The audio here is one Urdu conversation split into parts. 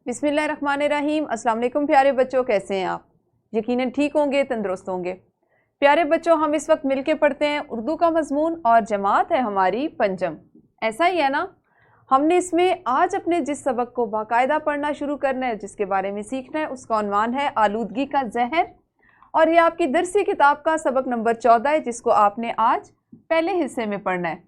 بسم اللہ الرحمن الرحیم۔ السلام علیکم پیارے بچوں، کیسے ہیں آپ؟ یقیناً ٹھیک ہوں گے، تندرست ہوں گے۔ پیارے بچوں، ہم اس وقت مل کے پڑھتے ہیں اردو کا مضمون اور جماعت ہے ہماری پنجم۔ ایسا ہی ہے نا؟ ہم نے اس میں آج اپنے جس سبق کو باقاعدہ پڑھنا شروع کرنا ہے، جس کے بارے میں سیکھنا ہے، اس کا عنوان ہے آلودگی کا زہر، اور یہ آپ کی درسی کتاب کا سبق نمبر 14 ہے، جس کو آپ نے آج پہلے حصے میں پڑھنا ہے۔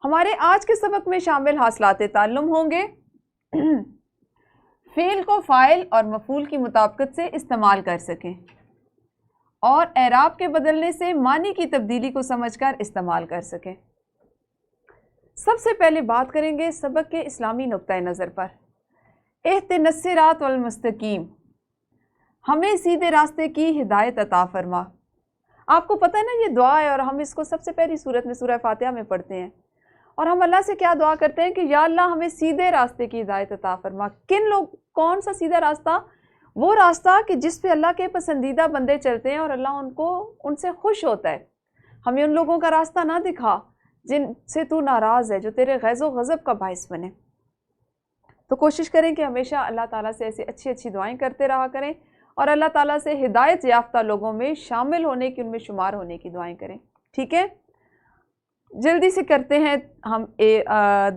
ہمارے آج کے سبق میں شامل حاصلات تعلم ہوں گے فعل کو فاعل اور مفعول کی مطابقت سے استعمال کر سکیں، اور اعراب کے بدلنے سے معنی کی تبدیلی کو سمجھ کر استعمال کر سکیں۔ سب سے پہلے بات کریں گے سبق کے اسلامی نقطۂ نظر پر۔ اہدنا الصراط المستقیم، ہمیں سیدھے راستے کی ہدایت عطا فرما۔ آپ کو پتہ ہے نا، یہ دعا ہے اور ہم اس کو سب سے پہلی صورت میں سورہ فاتحہ میں پڑھتے ہیں، اور ہم اللہ سے کیا دعا کرتے ہیں کہ یا اللہ ہمیں سیدھے راستے کی ہدایت عطا فرما۔ کون سا سیدھا راستہ؟ وہ راستہ کہ جس پہ اللہ کے پسندیدہ بندے چلتے ہیں اور اللہ ان سے خوش ہوتا ہے۔ ہمیں ان لوگوں کا راستہ نہ دکھا جن سے تو ناراض ہے، جو تیرے غیظ و غضب کا باعث بنے۔ تو کوشش کریں کہ ہمیشہ اللہ تعالیٰ سے ایسی اچھی اچھی دعائیں کرتے رہا کریں، اور اللہ تعالیٰ سے ہدایت یافتہ لوگوں میں شامل ہونے کی، ان میں شمار ہونے کی دعائیں کریں۔ ٹھیک ہے، جلدی سے کرتے ہیں ہم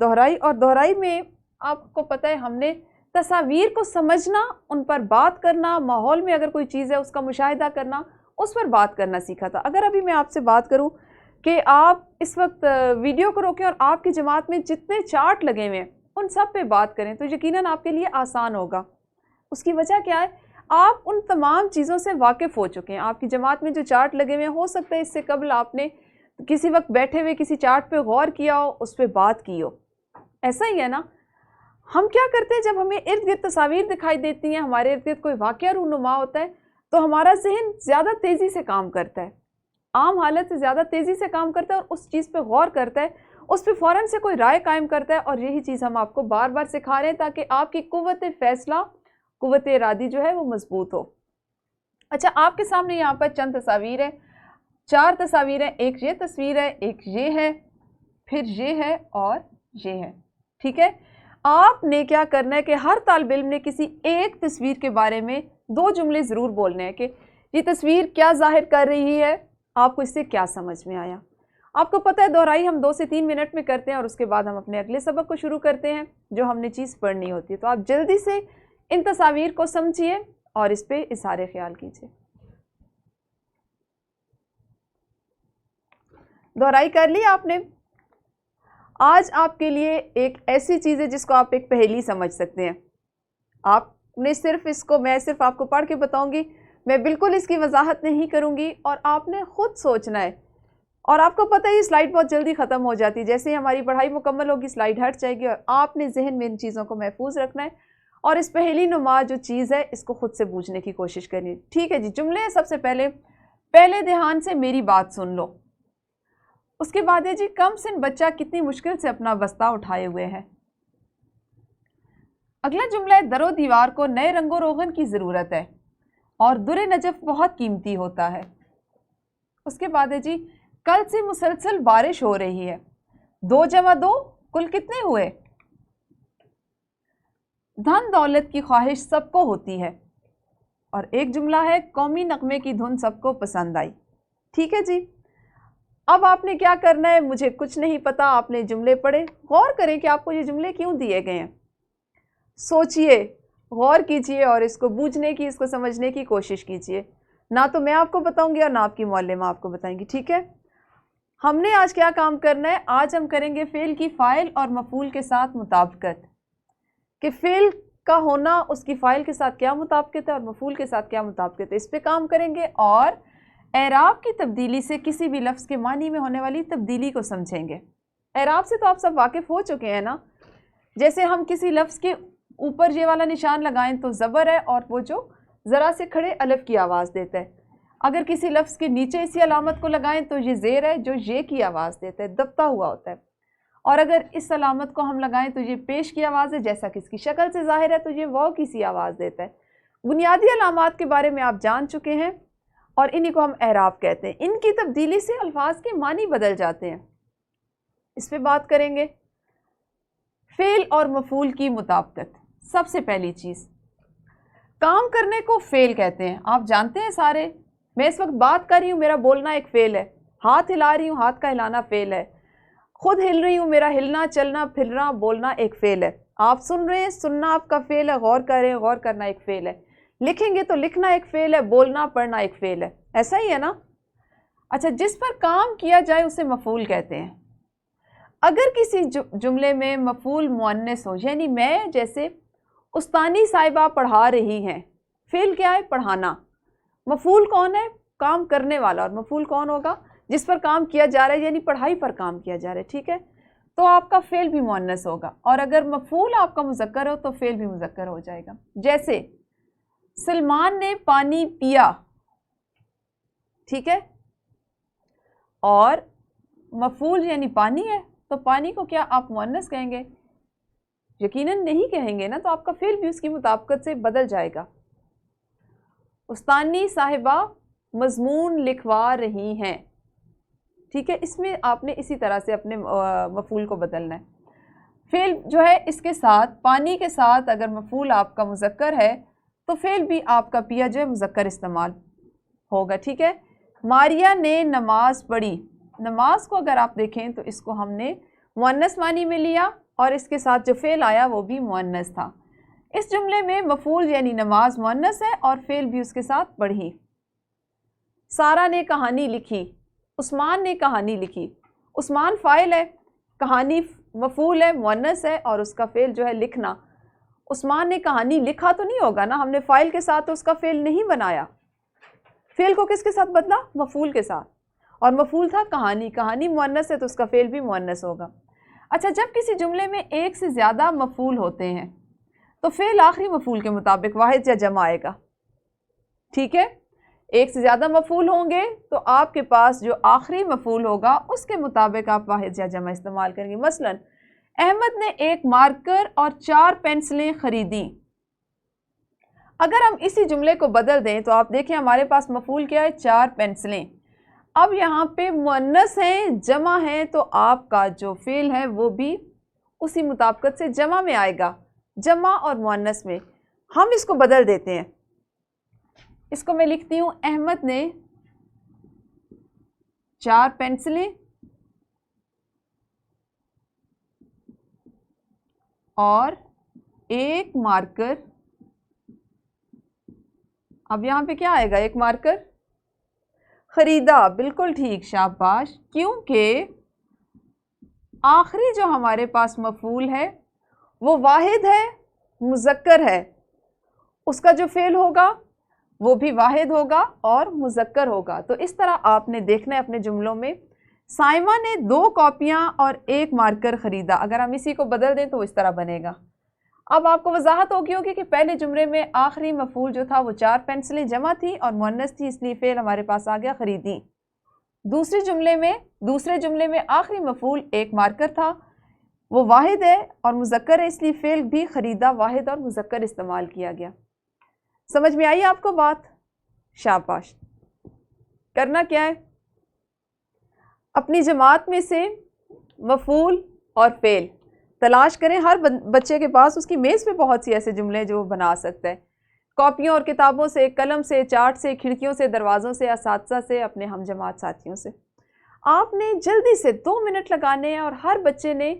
دہرائی، اور دہرائی میں آپ کو پتہ ہے ہم نے تصاویر کو سمجھنا، ان پر بات کرنا، ماحول میں اگر کوئی چیز ہے اس کا مشاہدہ کرنا، اس پر بات کرنا سیکھا تھا۔ اگر ابھی میں آپ سے بات کروں کہ آپ اس وقت ویڈیو کو روکیں اور آپ کی جماعت میں جتنے چارٹ لگے ہوئے ہیں ان سب پہ بات کریں، تو یقیناً آپ کے لیے آسان ہوگا۔ اس کی وجہ کیا ہے؟ آپ ان تمام چیزوں سے واقف ہو چکے ہیں۔ آپ کی جماعت میں جو چارٹ لگے ہوئے ہیں، ہو سکتا ہے اس سے قبل آپ نے کسی وقت بیٹھے ہوئے کسی چارٹ پہ غور کیا ہو، اس پہ بات کی ہو۔ ایسا ہی ہے نا؟ ہم کیا کرتے ہیں جب ہمیں ارد گرد تصاویر دکھائی دیتی ہیں، ہمارے ارد گرد کوئی واقعہ رونما ہوتا ہے، تو ہمارا ذہن زیادہ تیزی سے کام کرتا ہے، عام حالت سے زیادہ تیزی سے کام کرتا ہے، اور اس چیز پہ غور کرتا ہے، اس پہ فوراً سے کوئی رائے قائم کرتا ہے، اور یہی چیز ہم آپ کو بار بار سکھا رہے ہیں تاکہ آپ کی قوت فیصلہ، قوت ارادی جو ہے وہ مضبوط ہو۔ اچھا، آپ کے سامنے یہاں پر چند تصاویر ہیں، 4 تصاویر ہیں۔ ایک یہ تصویر ہے، ایک یہ ہے، پھر یہ ہے، اور یہ ہے۔ ٹھیک ہے، آپ نے کیا کرنا ہے کہ ہر طالب علم نے کسی ایک تصویر کے بارے میں 2 جملے ضرور بولنے ہیں کہ یہ تصویر کیا ظاہر کر رہی ہے، آپ کو اس سے کیا سمجھ میں آیا۔ آپ کو پتہ ہے دہرائی ہم 2 سے 3 منٹ میں کرتے ہیں، اور اس کے بعد ہم اپنے اگلے سبق کو شروع کرتے ہیں جو ہم نے چیز پڑھنی ہوتی ہے۔ تو آپ جلدی سے ان تصاویر کو سمجھیے اور اس پہ اظہار خیال کیجیے۔ دہرائی کر لی آپ نے؟ آج آپ کے لیے ایک ایسی چیز ہے جس کو آپ ایک پہیلی سمجھ سکتے ہیں۔ آپ نے میں صرف آپ کو پڑھ کے بتاؤں گی، میں بالکل اس کی وضاحت نہیں کروں گی، اور آپ نے خود سوچنا ہے۔ اور آپ کو پتہ ہے یہ سلائیڈ بہت جلدی ختم ہو جاتی ہے، جیسے ہی ہماری پڑھائی مکمل ہوگی سلائیڈ ہٹ جائے گی، اور آپ نے ذہن میں ان چیزوں کو محفوظ رکھنا ہے، اور اس پہیلی نما جو چیز ہے اس کو خود سے بوجھنے کی کوشش کرنی ہے۔ ٹھیک ہے جی، جملے سب سے پہلے دھیان سے میری بات سن لو۔ اس کے بعد ہے جی، کم سن بچہ کتنی مشکل سے اپنا بستہ اٹھائے ہوئے ہے۔ اگلا جملہ ہے، در و دیوار کو نئے رنگ و روغن کی ضرورت ہے، اور در نجف بہت قیمتی ہوتا ہے۔ اس کے بعد ہے جی، کل سے مسلسل بارش ہو رہی ہے، 2 جمع 2 کل کتنے ہوئے؟ دھن دولت کی خواہش سب کو ہوتی ہے۔ اور ایک جملہ ہے، قومی نغمے کی دھن سب کو پسند آئی۔ ٹھیک ہے جی، اب آپ نے کیا کرنا ہے؟ مجھے کچھ نہیں پتا، آپ نے جملے پڑھے، غور کریں کہ آپ کو یہ جملے کیوں دیے گئے ہیں، سوچئے، غور کیجئے، اور اس کو بوجھنے کی، اس کو سمجھنے کی کوشش کیجئے۔ نہ تو میں آپ کو بتاؤں گی اور نہ آپ کی معلمہ آپ کو بتائیں گی۔ ٹھیک ہے، ہم نے آج کیا کام کرنا ہے؟ آج ہم کریں گے فعل کی فاعل اور مفعول کے ساتھ مطابقت، کہ فعل کا ہونا اس کی فاعل کے ساتھ کیا مطابقت ہے اور مفعول کے ساتھ کیا مطابقت ہے، اس پہ کام کریں گے، اور اعراب کی تبدیلی سے کسی بھی لفظ کے معنی میں ہونے والی تبدیلی کو سمجھیں گے۔ اعراب سے تو آپ سب واقف ہو چکے ہیں نا؟ جیسے ہم کسی لفظ کے اوپر یہ والا نشان لگائیں تو زبر ہے، اور وہ جو ذرا سے کھڑے الف کی آواز دیتا ہے۔ اگر کسی لفظ کے نیچے اسی علامت کو لگائیں تو یہ زیر ہے جو یہ کی آواز دیتا ہے، دبتا ہوا ہوتا ہے۔ اور اگر اس علامت کو ہم لگائیں تو یہ پیش کی آواز ہے، جیسا کہ اس کی شکل سے ظاہر ہے، تو یہ واو کی سی آواز دیتا ہے۔ بنیادی علامات کے بارے میں آپ جان چکے ہیں، اور انہی کو ہم اعراب کہتے ہیں۔ ان کی تبدیلی سے الفاظ کے معنی بدل جاتے ہیں، اس پہ بات کریں گے۔ فعل اور مفعول کی مطابقت. سب سے پہلی چیز، کام کرنے کو فعل کہتے ہیں. آپ جانتے ہیں سارے، میں اس وقت بات کر رہی ہوں، میرا بولنا ایک فعل ہے. ہاتھ ہلا رہی ہوں، ہاتھ کا ہلانا فعل ہے. خود ہل رہی ہوں، میرا ہلنا، چلنا، پھرنا، بولنا ایک فعل ہے. آپ سن رہے ہیں، سننا آپ کا فعل ہے. غور کر رہے ہیں، غور کرنا ایک فعل ہے. لکھیں گے تو لکھنا ایک فعل ہے. بولنا، پڑھنا ایک فعل ہے. ایسا ہی ہے نا؟ اچھا، جس پر کام کیا جائے اسے مفعول کہتے ہیں. اگر کسی جملے میں مفعول مؤنث ہو، یعنی میں جیسے استانی صاحبہ پڑھا رہی ہیں، فعل کیا ہے؟ پڑھانا. مفعول کون ہے؟ کام کرنے والا. اور مفعول کون ہوگا؟ جس پر کام کیا جا رہا ہے، یعنی پڑھائی پر کام کیا جا رہا ہے. ٹھیک ہے، تو آپ کا فعل بھی مؤنث ہوگا. اور اگر مفعول آپ کا مذکر ہو تو فعل بھی مذکر ہو جائے گا. جیسے سلمان نے پانی پیا. ٹھیک ہے، اور مفعول یعنی پانی ہے، تو پانی کو کیا آپ مؤنث کہیں گے؟ یقیناً نہیں کہیں گے نا. تو آپ کا فعل بھی اس کی مطابقت سے بدل جائے گا. استانی صاحبہ مضمون لکھوا رہی ہیں. ٹھیک ہے، اس میں آپ نے اسی طرح سے اپنے مفعول کو بدلنا ہے. فعل جو ہے اس کے ساتھ، پانی کے ساتھ اگر مفعول آپ کا مذکر ہے تو فعل بھی آپ کا پیا جو ہے مذکر استعمال ہوگا. ٹھیک ہے، ماریا نے نماز پڑھی. نماز کو اگر آپ دیکھیں تو اس کو ہم نے مؤنث معنی میں لیا، اور اس کے ساتھ جو فعل آیا وہ بھی مؤنث تھا. اس جملے میں مفعول یعنی نماز مؤنث ہے اور فعل بھی اس کے ساتھ پڑھی. سارا نے کہانی لکھی. عثمان نے کہانی لکھی. عثمان فاعل ہے، کہانی مفعول ہے، مؤنث ہے، اور اس کا فعل جو ہے لکھنا. عثمان نے کہانی لکھا تو نہیں ہوگا نا، ہم نے فاعل کے ساتھ اس کا فعل نہیں بنایا. فعل کو کس کے ساتھ بدلا؟ مفعول کے ساتھ. اور مفعول تھا کہانی. کہانی مؤنث ہے تو اس کا فعل بھی مؤنث ہوگا. اچھا، جب کسی جملے میں ایک سے زیادہ مفعول ہوتے ہیں تو فعل آخری مفعول کے مطابق واحد یا جمع آئے گا. ٹھیک ہے، ایک سے زیادہ مفعول ہوں گے تو آپ کے پاس جو آخری مفعول ہوگا اس کے مطابق آپ واحد یا جمع استعمال کریں گے. مثلا احمد نے ایک مارکر اور 4 پینسلیں خریدی. اگر ہم اسی جملے کو بدل دیں تو آپ دیکھیں ہمارے پاس مفعول کیا ہے؟ 4 پینسلیں. اب یہاں پہ مؤنث ہیں، جمع ہیں، تو آپ کا جو فعل ہے وہ بھی اسی مطابقت سے جمع میں آئے گا. جمع اور مؤنث میں ہم اس کو بدل دیتے ہیں. اس کو میں لکھتی ہوں، احمد نے 4 پینسلیں اور 1 مارکر. اب یہاں پہ کیا آئے گا؟ 1 مارکر خریدا. بالکل ٹھیک، شاباش. کیونکہ آخری جو ہمارے پاس مفعول ہے وہ واحد ہے، مذکر ہے. اس کا جو فعل ہوگا وہ بھی واحد ہوگا اور مذکر ہوگا. تو اس طرح آپ نے دیکھنا ہے اپنے جملوں میں. سائمہ نے 2 کاپیاں اور 1 مارکر خریدا. اگر ہم اسی کو بدل دیں تو اس طرح بنے گا. اب آپ کو وضاحت ہوگی کہ پہلے جملے میں آخری مفعول جو تھا وہ 4 پینسلیں جمع تھی اور مؤنث تھی، اس لیے فعل ہمارے پاس آ گیا خریدی. دوسرے جملے میں آخری مفعول 1 مارکر تھا، وہ واحد ہے اور مذکر ہے، اس لیے فعل بھی خریدا واحد اور مذکر استعمال کیا گیا. سمجھ میں آئی آپ کو بات؟ شاباش. کرنا کیا ہے؟ اپنی جماعت میں سے مفعول اور فعل تلاش کریں. ہر بچے کے پاس اس کی میز پہ بہت سی ایسے جملے جو وہ بنا سکتا ہے. کاپیوں اور کتابوں سے، قلم سے، چارٹ سے، کھڑکیوں سے، دروازوں سے، اساتذہ سے، اپنے ہم جماعت ساتھیوں سے. آپ نے جلدی سے 2 منٹ لگانے ہیں اور ہر بچے نے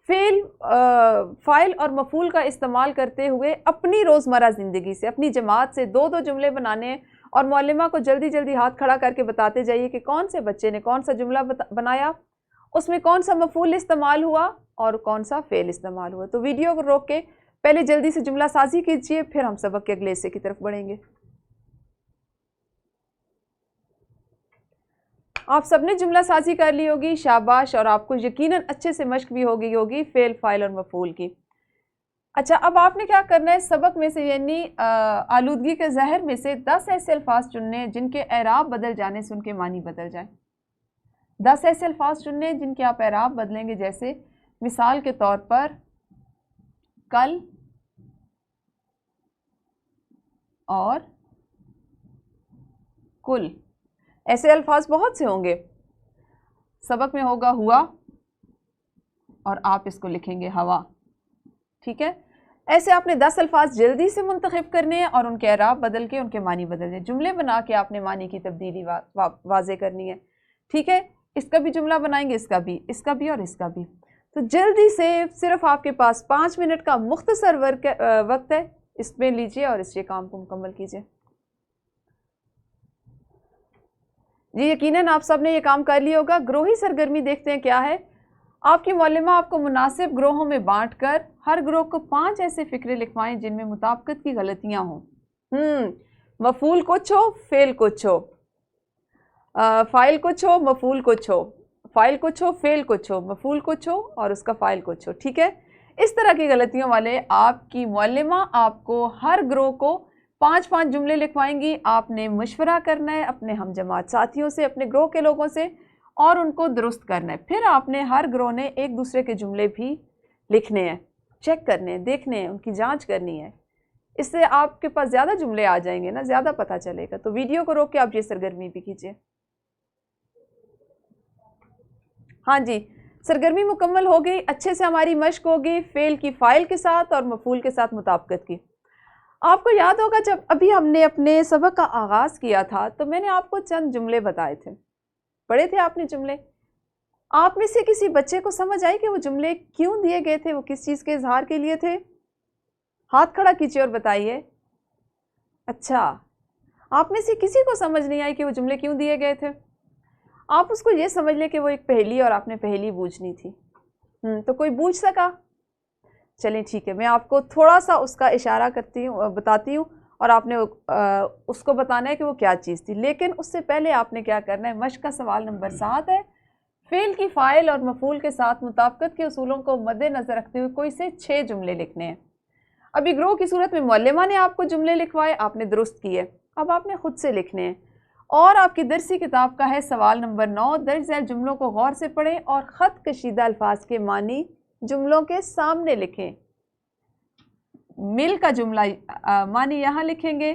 فاعل اور مفعول کا استعمال کرتے ہوئے اپنی روزمرہ زندگی سے، اپنی جماعت سے 2 جملے بنانے ہیں. اور معلمہ کو جلدی جلدی ہاتھ کھڑا کر کے بتاتے جائیے کہ کون سے بچے نے کون سا جملہ بنایا، اس میں کون سا مفعول استعمال ہوا اور کون سا فعل استعمال ہوا. تو ویڈیو کو روک کے پہلے جلدی سے جملہ سازی کیجئے، پھر ہم سبق کے اگلے حصے کی طرف بڑھیں گے. آپ سب نے جملہ سازی کر لی ہوگی، شاباش. اور آپ کو یقیناً اچھے سے مشق بھی ہو گئی ہوگی فعل، فاعل اور مفعول کی. اچھا، اب آپ نے کیا کرنا ہے؟ سبق میں سے یعنی آلودگی کے زہر میں سے 10 ایسے الفاظ چننے ہیں جن کے اعراب بدل جانے سے ان کے معنی بدل جائیں. 10 ایسے الفاظ چننے ہیں جن کے آپ اعراب بدلیں گے. جیسے مثال کے طور پر کل اور کل. ایسے الفاظ بہت سے ہوں گے. سبق میں ہوگا ہوا اور آپ اس کو لکھیں گے ہوا. ٹھیک ہے، ایسے آپ نے 10 الفاظ جلدی سے منتخب کرنے ہیں اور ان کے اعراب بدل کے ان کے معنی بدلنے، جملے بنا کے آپ نے معنی کی تبدیلی واضح کرنی ہے، ٹھیک ہے۔ اس کا بھی جملہ بنائیں گے، اس کا بھی اور اس کا بھی۔ تو جلدی سے صرف آپ کے پاس 5 منٹ کا مختصر وقت ہے، اس میں لیجئے اور اس کام کو مکمل کیجئے۔ جی یقیناً آپ سب نے یہ کام کر لیا ہوگا۔ گروہی سرگرمی دیکھتے ہیں کیا ہے۔ آپ کی معلمہ آپ کو مناسب گروہوں میں بانٹ کر ہر گروہ کو 5 ایسے فقرے لکھوائیں جن میں مطابقت کی غلطیاں ہوں۔ مفعول کو چھو، فعل کو چھو، فاعل کو چھو، مفعول کو چھو، فاعل کو چھو، فعل کو چھو، مفعول کو چھو اور اس کا فاعل کو چھو، ٹھیک ہے۔ اس طرح کی غلطیوں والے آپ کی معلمہ آپ کو ہر گروہ کو 5 جملے لکھوائیں گی۔ آپ نے مشورہ کرنا ہے اپنے ہم جماعت ساتھیوں سے، اپنے گروہ کے لوگوں سے، اور ان کو درست کرنا ہے۔ پھر آپ نے ہر گروہ نے ایک دوسرے کے جملے بھی لکھنے ہیں، چیک کرنے ہیں، دیکھنے ہیں، ان کی جانچ کرنی ہے۔ اس سے آپ کے پاس زیادہ جملے آ جائیں گے نا، زیادہ پتہ چلے گا۔ تو ویڈیو کو روک کے آپ یہ سرگرمی بھی کیجئے۔ ہاں جی، سرگرمی مکمل ہو گئی، اچھے سے ہماری مشق ہوگی فعل کی فاعل کے ساتھ اور مفعول کے ساتھ مطابقت کی۔ آپ کو یاد ہوگا جب ابھی ہم نے اپنے سبق کا آغاز کیا تھا تو میں نے آپ کو چند جملے بتائے تھے، پڑھے تھے آپ نے جملے۔ آپ میں سے کسی بچے کو سمجھ آئی کہ وہ جملے کیوں دیے گئے تھے، وہ کس چیز کے اظہار کے لیے تھے؟ ہاتھ کھڑا کیجیے اور بتائیے۔ اچھا، آپ میں سے کسی کو سمجھ نہیں آئی کہ وہ جملے کیوں دیے گئے تھے؟ آپ اس کو یہ سمجھ لیں کہ وہ ایک پہیلی اور آپ نے پہیلی بوجھنی تھی۔ تو کوئی بوجھ سکا؟ چلیں ٹھیک ہے، میں آپ کو تھوڑا سا اس کا اشارہ کرتی ہوں، بتاتی ہوں، اور آپ نے اس کو بتانا ہے کہ وہ کیا چیز تھی۔ لیکن اس سے پہلے آپ نے کیا کرنا ہے، مشق کا سوال نمبر 7 ہے، فعل کی فاعل اور مفعول کے ساتھ مطابقت کے اصولوں کو مد نظر رکھتے ہوئے کوئی سے 6 جملے لکھنے ہیں۔ ابھی گروہ کی صورت میں معلمہ نے آپ کو جملے لکھوائے، آپ نے درست کیے، اب آپ نے خود سے لکھنے ہیں۔ اور آپ کی درسی کتاب کا ہے سوال نمبر 9، درج ذیل جملوں کو غور سے پڑھیں اور خط کشیدہ الفاظ کے معنی جملوں کے سامنے لکھیں۔ مل کا جملہ معنی یہاں لکھیں گے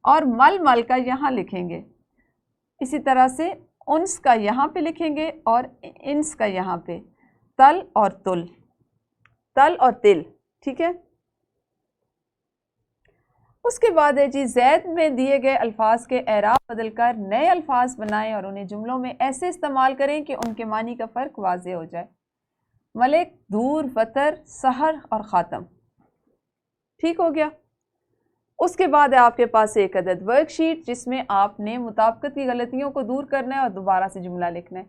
اور مل کا یہاں لکھیں گے، اسی طرح سے انس کا یہاں پہ لکھیں گے اور انس کا یہاں پہ، تل اور تل، ٹھیک ہے۔ اس کے بعد ہے جی، زید میں دیے گئے الفاظ کے اعراب بدل کر نئے الفاظ بنائیں اور انہیں جملوں میں ایسے استعمال کریں کہ ان کے معنی کا فرق واضح ہو جائے۔ ملک، دور، وتر، سحر اور خاتم، ٹھیک ہو گیا۔ اس کے بعد ہے آپ کے پاس ایک عدد ورک شیٹ جس میں آپ نے مطابقت کی غلطیوں کو دور کرنا ہے اور دوبارہ سے جملہ لکھنا ہے،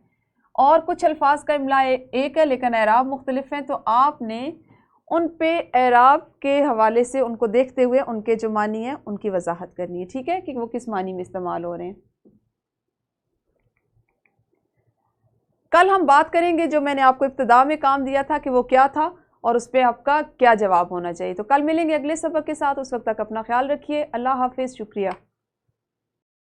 اور کچھ الفاظ کا املا ایک ہے لیکن اعراب مختلف ہیں، تو آپ نے ان پہ اعراب کے حوالے سے ان کو دیکھتے ہوئے ان کے جو معنی ہیں ان کی وضاحت کرنی ہے، ٹھیک ہے، کہ وہ کس معنی میں استعمال ہو رہے ہیں۔ کل ہم بات کریں گے جو میں نے آپ کو ابتدا میں کام دیا تھا کہ وہ کیا تھا اور اس پہ آپ کا کیا جواب ہونا چاہیے۔ تو کل ملیں گے اگلے سبق کے ساتھ، اس وقت تک اپنا خیال رکھیے، اللہ حافظ، شکریہ۔